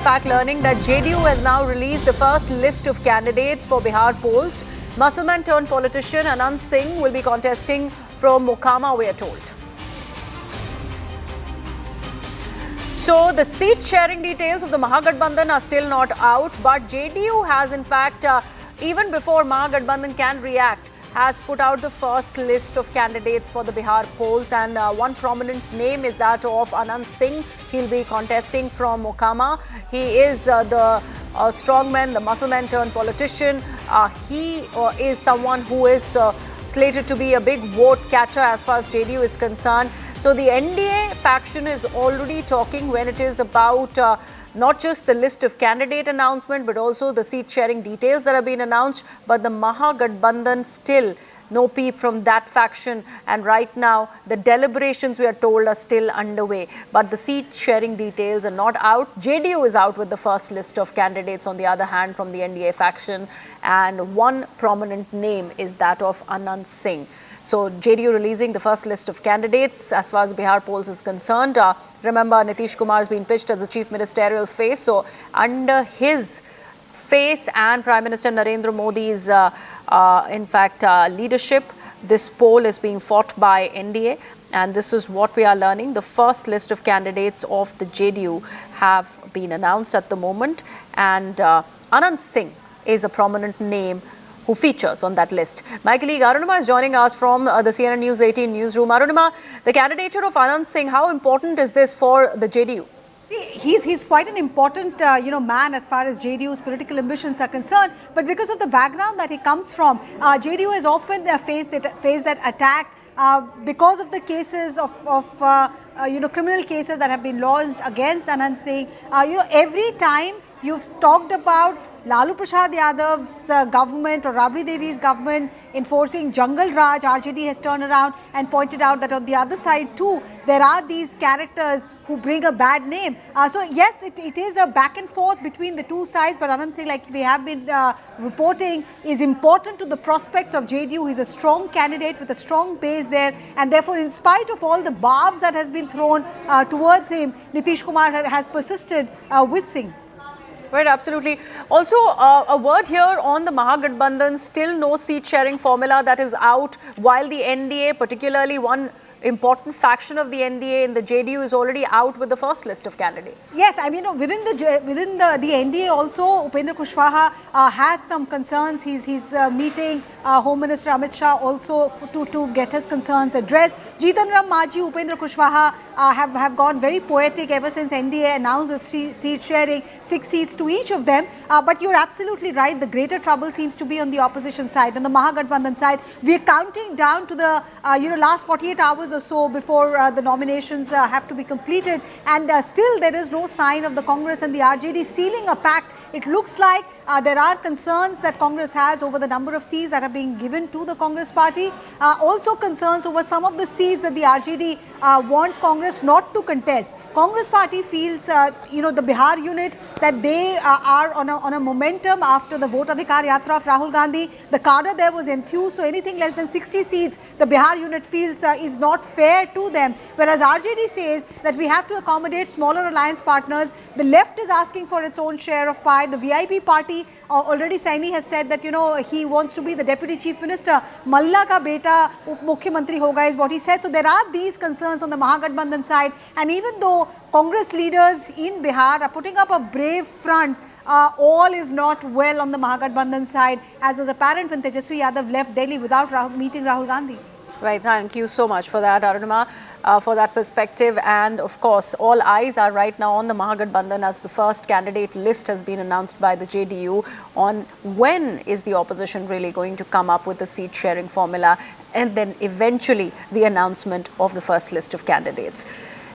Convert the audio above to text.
fact, learning that JDU has now released the first list of candidates for Bihar polls. Musselman turned politician Anand Singh will be contesting from Mokama, we are told. So the seat sharing details of the Mahagathbandhan are still not out, but JDU has in fact, even before Mahagathbandhan can react, has put out the first list of candidates for the Bihar polls, and one prominent name is that of Anand Singh. He'll be contesting from Mokama. He is the strongman, the muscleman turned politician. He is someone who is slated to be a big vote catcher as far as JDU is concerned. So the NDA faction is already talking when it is about not just the list of candidate announcement, but also the seat sharing details that have been announced. But the Mahagathbandhan still no peep from that faction. And right now, the deliberations, we are told, are still underway. But the seat sharing details are not out. JDU is out with the first list of candidates, on the other hand, from the NDA faction. And one prominent name is that of Anand Singh. So JDU releasing the first list of candidates as far as Bihar polls is concerned. Remember, Nitish Kumar has been pitched as the chief ministerial face. So under his face and Prime Minister Narendra Modi's, leadership, this poll is being fought by NDA. And this is what we are learning. The first list of candidates of the JDU have been announced at the moment. And Anand Singh is a prominent name who features on that list. My colleague Arunima is joining us from the CNN News 18 newsroom. Arunima, the candidature of Anand Singh, how important is this for the JDU? See, he's quite an important man as far as JDU's political ambitions are concerned. But because of the background that he comes from, JDU has often faced that attack because of the cases of criminal cases that have been launched against Anand Singh. Every time you've talked about Lalu Prasad Yadav's government or Rabri Devi's government enforcing Jungle Raj, RJD has turned around and pointed out that on the other side too, there are these characters who bring a bad name. So yes, it is a back and forth between the two sides, but Anand Singh, like we have been reporting, is important to the prospects of JDU. He's a strong candidate with a strong base there, and therefore in spite of all the barbs that has been thrown towards him, Nitish Kumar has persisted with Singh. Right, absolutely. Also, a word here on the Mahagathbandhan, still no seat sharing formula that is out, while the NDA, particularly one important faction of the NDA in the JDU, is already out with the first list of candidates. Yes, I mean, within the NDA also, Upendra Kushwaha has some concerns. He's meeting Home Minister Amit Shah also to get his concerns addressed. Jitan Ram Majhi, Upendra Kushwaha have gone very poetic ever since NDA announced with seat sharing, 6 seats to each of them. But you're absolutely right, the greater trouble seems to be on the opposition side, on the Mahagathbandhan side. We are counting down to the last 48 hours or so before the nominations have to be completed, and still there is no sign of the Congress and the RJD sealing a pact. It looks like there are concerns that Congress has over the number of seats that are being given to the Congress party. Also concerns over some of the seats that the RJD wants Congress not to contest. Congress party feels, the Bihar unit, that they are on a momentum after the Vote Adhikar Yatra of Rahul Gandhi. The cadre there was enthused, so anything less than 60 seats, the Bihar unit feels is not fair to them. Whereas RJD says that we have to accommodate smaller alliance partners. The left is asking for its own share of pie. The VIP party, already Saini has said that, he wants to be the Deputy Chief Minister. Malla ka beta Up Mukhyamantri hoga is what he said. So there are these concerns on the Mahagathbandhan side. And even though Congress leaders in Bihar are putting up a brave front, all is not well on the Mahagathbandhan side, as was apparent when Tejaswi Yadav left Delhi without meeting Rahul Gandhi. Right, thank you so much for that, Arunima, for that perspective. And of course, all eyes are right now on the Mahagathbandhan as the first candidate list has been announced by the JDU on when is the opposition really going to come up with the seat sharing formula, and then eventually the announcement of the first list of candidates.